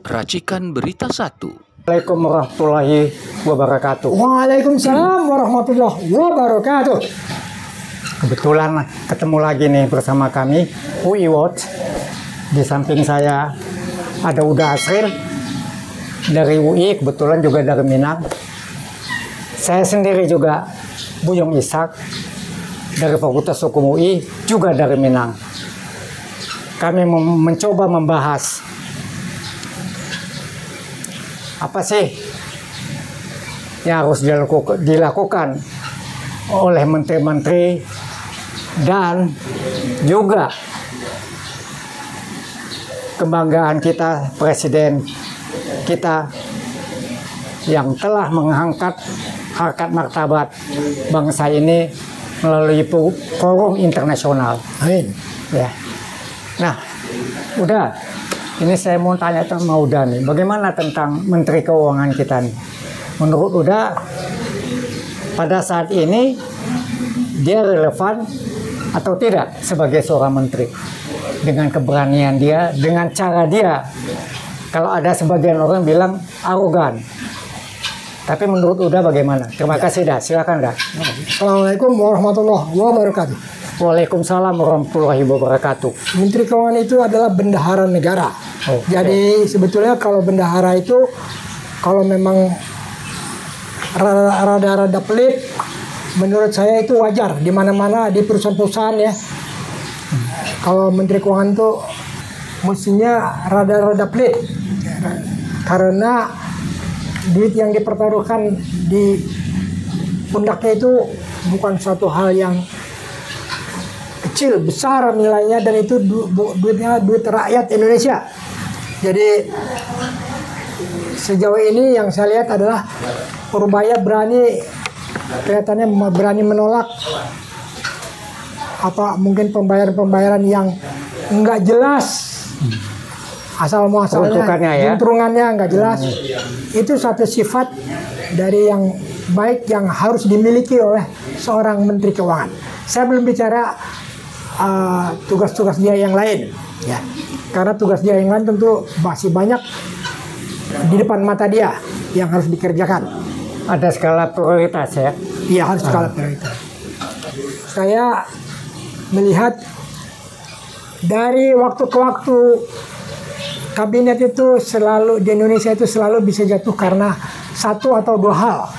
Racikan Berita 1. Assalamualaikum warahmatullahi wabarakatuh. Waalaikumsalam warahmatullahi wabarakatuh. Kebetulan ketemu lagi nih bersama kami UI Watch. Di samping saya ada Uda Asril dari UI, kebetulan juga dari Minang. Saya sendiri juga Buyung Ishak dari Fakultas Hukum UI, juga dari Minang. Kami mencoba membahas apa sih yang harus dilakukan oleh menteri-menteri dan juga kebanggaan kita, presiden kita yang telah mengangkat harkat martabat bangsa ini melalui forum internasional. Amin. Ya. Nah, udah. Ini saya mau tanya sama Uda nih, bagaimana tentang Menteri Keuangan kita nih? Menurut Uda, pada saat ini dia relevan atau tidak sebagai seorang menteri? Dengan keberanian dia, dengan cara dia. Kalau ada sebagian orang bilang arogan. Tapi menurut Uda bagaimana? Terima kasih dah, silakan dah. Assalamualaikum warahmatullahi wabarakatuh. Waalaikumsalam warahmatullahi wabarakatuh. Menteri Keuangan itu adalah bendahara negara. Oke. Jadi sebetulnya kalau bendahara itu kalau memang rada-rada pelit, menurut saya itu wajar di mana-mana di perusahaan-perusahaan ya. Kalau Menteri Keuangan itu mestinya rada-rada pelit karena duit yang dipertaruhkan di pundaknya itu bukan suatu hal yang kecil, besar nilainya, dan itu duitnya duit rakyat Indonesia. Jadi sejauh ini yang saya lihat adalah Purbaya kelihatannya berani menolak apa mungkin pembayaran yang nggak jelas, asal muasalnya, juntrungannya nggak jelas. Itu satu sifat dari yang baik yang harus dimiliki oleh seorang Menteri Keuangan. Saya belum bicara tugas-tugas dia yang lain, ya, karena tugas dia yang lain tentu masih banyak di depan mata dia yang harus dikerjakan. Ada skala prioritas ya? Iya, harus skala prioritas. Saya melihat dari waktu ke waktu kabinet itu selalu di Indonesia itu selalu bisa jatuh karena satu atau dua hal.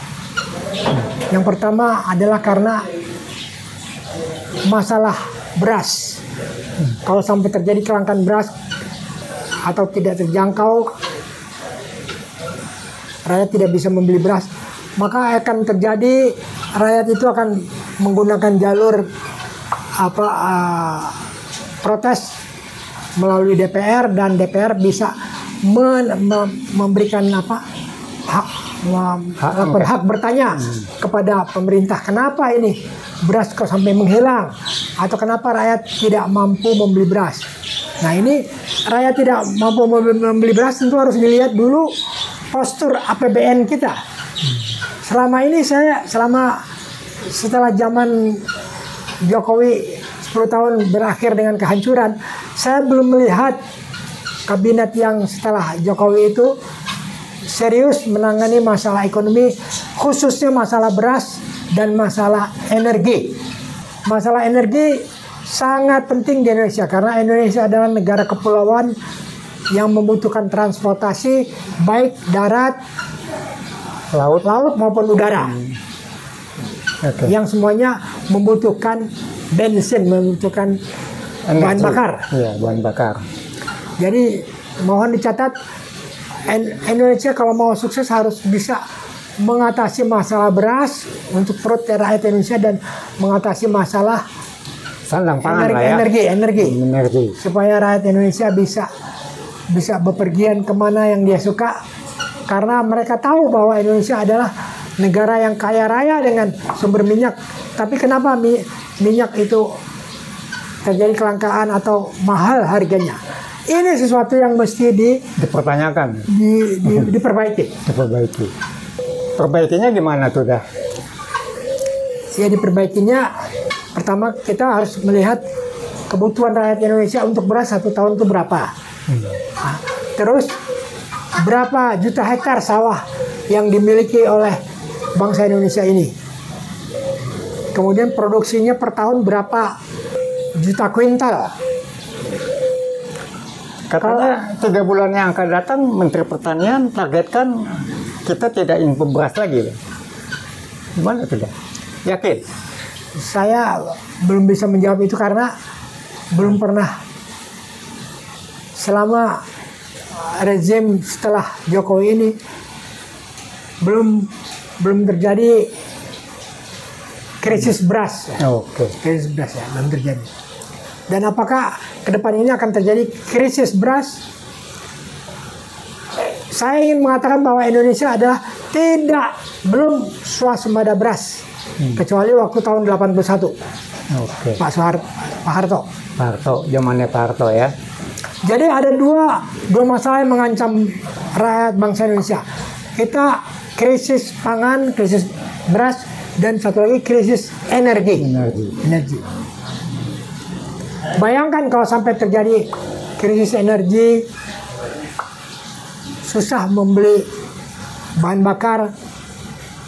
Yang pertama adalah karena masalah beras. Kalau sampai terjadi kelangkaan beras atau tidak terjangkau, rakyat tidak bisa membeli beras, maka akan terjadi rakyat itu akan menggunakan jalur protes melalui DPR, dan DPR bisa memberikan hak bertanya kepada pemerintah, kenapa ini beras kok sampai menghilang, atau kenapa rakyat tidak mampu membeli beras. Nah, ini rakyat tidak mampu membeli beras tentu harus dilihat dulu postur APBN kita. Selama ini setelah zaman Jokowi 10 tahun berakhir dengan kehancuran, saya belum melihat kabinet yang setelah Jokowi itu serius menangani masalah ekonomi, khususnya masalah beras dan masalah energi. Masalah energi sangat penting di Indonesia karena Indonesia adalah negara kepulauan yang membutuhkan transportasi baik darat, laut maupun udara. Okay. Yang semuanya membutuhkan bensin, membutuhkan bahan bakar. Iya, bahan bakar. Jadi mohon dicatat, Indonesia kalau mau sukses harus bisa mengatasi masalah beras untuk perut rakyat Indonesia dan mengatasi masalah sandang pangan, energi, supaya rakyat Indonesia bisa bepergian kemana yang dia suka, karena mereka tahu bahwa Indonesia adalah negara yang kaya raya dengan sumber minyak. Tapi kenapa minyak itu terjadi kelangkaan atau mahal harganya? Ini sesuatu yang mesti dipertanyakan, diperbaiki. Perbaikinya gimana tuh dah? Ya, diperbaikinya pertama kita harus melihat kebutuhan rakyat Indonesia untuk beras 1 tahun itu berapa. Nah, terus berapa juta hektar sawah yang dimiliki oleh bangsa Indonesia ini. Kemudian produksinya per tahun berapa juta kuintal. Katanya 3 bulan yang akan datang Menteri Pertanian targetkan kita tidak impor beras lagi. Gimana tidak? Yakin? Saya belum bisa menjawab itu karena belum pernah selama rezim setelah Jokowi ini belum terjadi krisis beras. Oke. Krisis beras ya, belum terjadi. Dan apakah ke depan ini akan terjadi krisis beras? Saya ingin mengatakan bahwa Indonesia adalah belum swasembada beras. Kecuali waktu tahun 81. Oke. Pak Harto. Pak Harto, zamannya Pak Harto ya. Jadi ada dua masalah yang mengancam rakyat bangsa Indonesia. Kita krisis pangan, krisis beras, dan satu lagi krisis energi. Bayangkan kalau sampai terjadi krisis energi, susah membeli bahan bakar,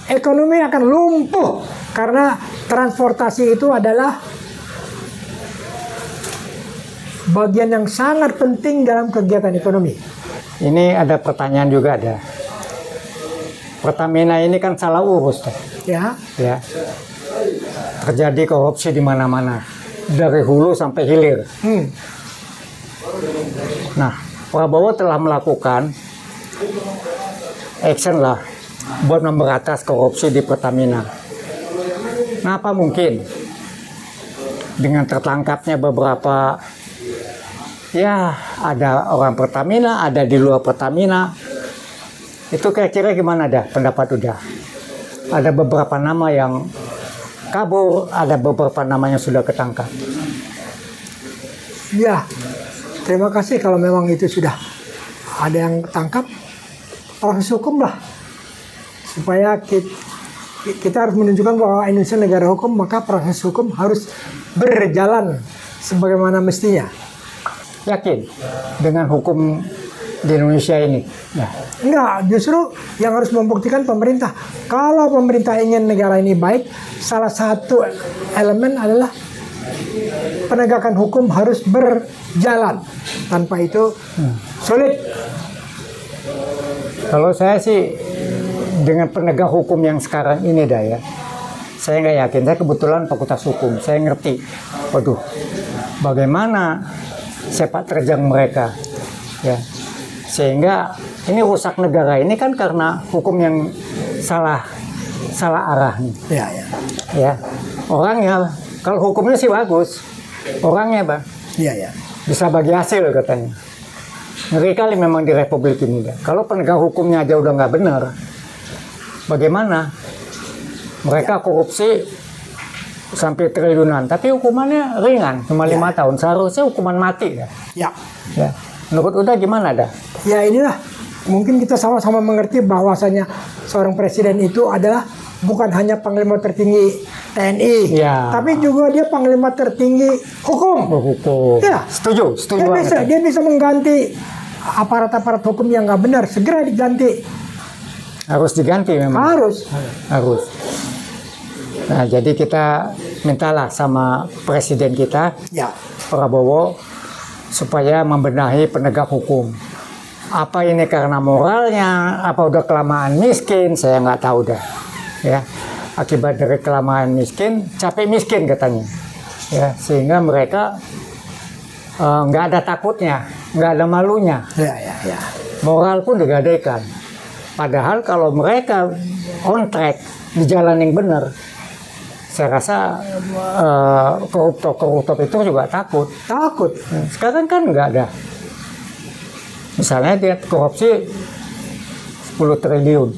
ekonomi akan lumpuh karena transportasi itu adalah bagian yang sangat penting dalam kegiatan ekonomi. Ini ada pertanyaan juga ada. Pertamina ini kan salah urus tuh. Ya. Ya. Terjadi korupsi di mana-mana. Dari hulu sampai hilir. Nah, Prabowo telah melakukan action lah buat memberantas korupsi di Pertamina. Nah, apa mungkin dengan tertangkapnya beberapa, ya ada orang Pertamina, ada di luar Pertamina, itu kira-kira gimana dah pendapat udah? Ada beberapa nama yang kabur, ada beberapa nama yang sudah ketangkap. Ya, terima kasih kalau memang itu sudah ada yang tangkap, proses hukum lah. Supaya kita harus menunjukkan bahwa Indonesia negara hukum, maka proses hukum harus berjalan sebagaimana mestinya. Yakin dengan hukum di Indonesia ini? Nah. Enggak, justru yang harus membuktikan pemerintah. Kalau pemerintah ingin negara ini baik, salah satu elemen adalah penegakan hukum harus berjalan. Tanpa itu sulit. Kalau saya sih dengan penegak hukum yang sekarang ini dah ya, saya nggak yakin. Saya kebetulan fakultas hukum, saya ngerti. Waduh, bagaimana sepak terjang mereka, ya. Sehingga ini rusak negara ini kan karena hukum yang salah arah nih. Ya. Orangnya kalau hukumnya sih bagus, orangnya Bang. Iya. Bisa bagi hasil katanya. Ngeri kali memang di Republik ini. Kalau penegak hukumnya aja udah nggak benar, bagaimana? Mereka korupsi sampai triliunan, tapi hukumannya ringan, cuma 5 tahun. Seharusnya hukuman mati ya. Ya. Menurut Uda gimana dah? Ya inilah, mungkin kita sama-sama mengerti bahwasanya seorang presiden itu adalah bukan hanya panglima tertinggi TNI, tapi juga dia panglima tertinggi hukum. Hukum. Ya, setuju. Dia bisa mengganti aparat-aparat hukum yang nggak benar, segera diganti. Harus diganti memang. Harus. Nah, jadi kita mintalah sama presiden kita, Prabowo, supaya membenahi penegak hukum. Apa ini karena moralnya, apa udah kelamaan miskin, saya nggak tahu dah. Ya, akibat dari kelamaan miskin, capek miskin katanya. Ya, sehingga mereka nggak ada takutnya, nggak ada malunya. Moral pun digadaikan. Padahal kalau mereka on track di jalan yang benar, saya rasa koruptor itu juga takut. Sekarang kan nggak ada. Misalnya dia korupsi 10 triliun.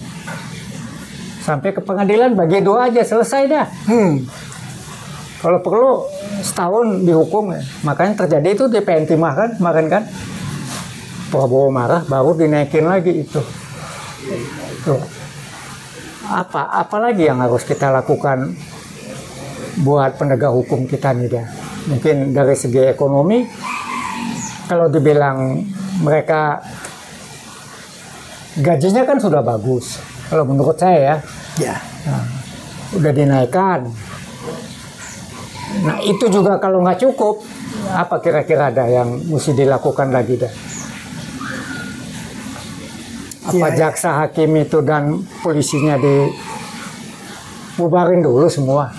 Sampai ke pengadilan bagi 2 aja selesai dah. Kalau perlu setahun dihukum. Makanya terjadi itu di PN Timah kan kemarin kan. Prabowo marah baru dinaikin lagi itu. Tuh. Apa lagi yang harus kita lakukan buat penegak hukum kita nih dah? Mungkin dari segi ekonomi, kalau dibilang mereka gajinya kan sudah bagus. Kalau menurut saya ya, Ya. udah dinaikkan. Nah itu juga kalau nggak cukup, apa kira-kira ada yang mesti dilakukan lagi dah? Apa Ya, jaksa hakim itu dan polisinya dibubarin dulu semua?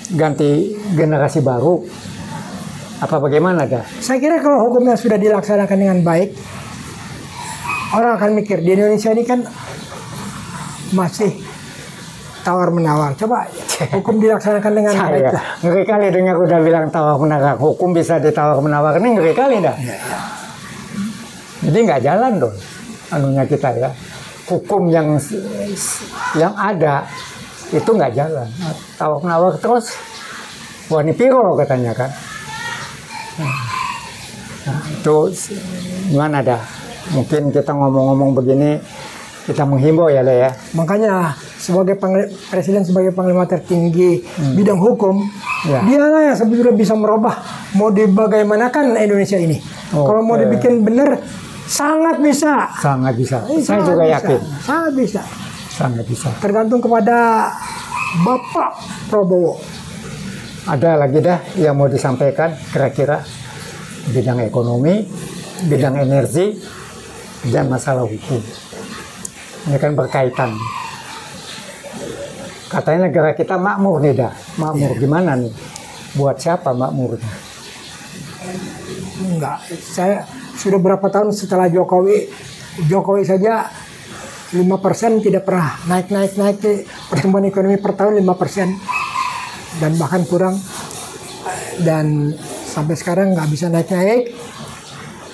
Ganti generasi baru? Apa bagaimana dah? Saya kira kalau hukumnya sudah dilaksanakan dengan baik, orang akan mikir di Indonesia ini kan masih tawar menawar. Coba hukum dilaksanakan dengan baik Saya lah. ngeri kali dengar udah bilang tawar menawar, hukum bisa ditawar menawar, ini ngeri kali dah. Jadi nggak jalan dong anunya kita ya. Hukum yang ada itu nggak jalan. Tawar menawar terus wani piro katanya kan. Nah, itu gimana dah? Mungkin kita ngomong-ngomong begini kita menghimbau ya Le ya. Makanya sebagai presiden sebagai panglima tertinggi bidang hukum, Ya. dialah yang sebetulnya bisa merubah mau dibagaimanakan Indonesia ini. Kalau mau Oke. dibikin benar, sangat bisa. Sangat bisa. Saya Sangat juga bisa. yakin. Sangat bisa. Sangat bisa. Tergantung kepada Bapak Prabowo. Ada lagi dah yang mau disampaikan kira-kira bidang ekonomi, bidang energi, dan masalah hukum. Ini kan berkaitan. Katanya negara kita makmur nih dah. Makmur gimana nih? Buat siapa makmurnya? Enggak, saya sudah berapa tahun setelah Jokowi saja 5% tidak pernah naik pertumbuhan ekonomi per tahun 5% dan bahkan kurang, dan sampai sekarang nggak bisa naik.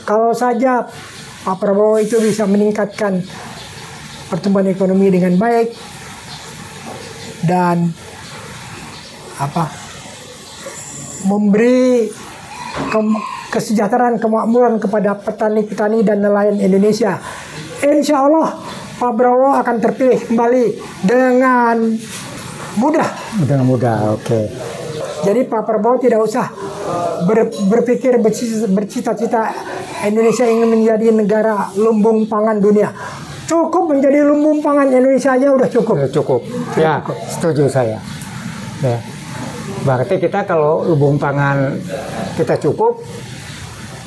Kalau saja Pak Prabowo itu bisa meningkatkan pertumbuhan ekonomi dengan baik dan memberi kesejahteraan, kemakmuran kepada petani-petani dan nelayan Indonesia, insya Allah Pak Prabowo akan terpilih kembali dengan mudah. Dengan mudah, oke. Jadi Pak Prabowo tidak usah berpikir bercita-cita Indonesia ingin menjadi negara lumbung pangan dunia. Cukup menjadi lumbung pangan Indonesia aja udah cukup. Cukup. Ya, setuju saya. Ya. Berarti kita kalau lumbung pangan kita cukup,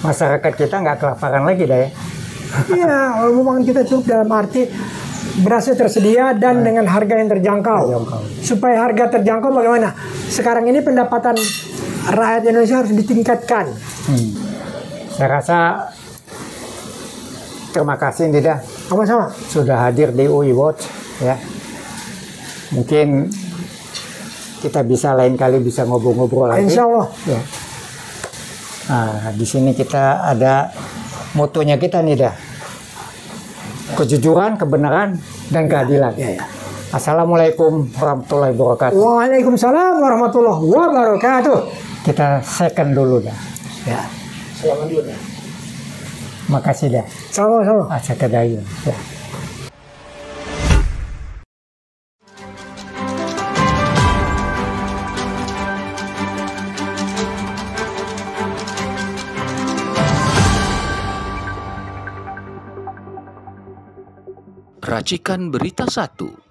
masyarakat kita nggak kelaparan lagi dah ya. Iya, lumbung pangan kita cukup dalam arti berasnya tersedia dan dengan harga yang terjangkau. Supaya harga terjangkau bagaimana? Sekarang ini pendapatan rakyat Indonesia harus ditingkatkan. Saya rasa terima kasih Dida Sama-sama. sudah hadir di UI Watch ya. Mungkin kita bisa lain kali bisa ngobrol-ngobrol lagi. Insya Allah. Ya. Nah, di sini kita ada motonya kita nih dah. Kejujuran, kebenaran, dan keadilan. Ya. Assalamualaikum warahmatullahi wabarakatuh. Waalaikumsalam warahmatullahi wabarakatuh. Kita second dulu dah. Ya. Selamat dulu. Makasih dah. Sama-sama. Second aja. Ya. Racikan Berita 1.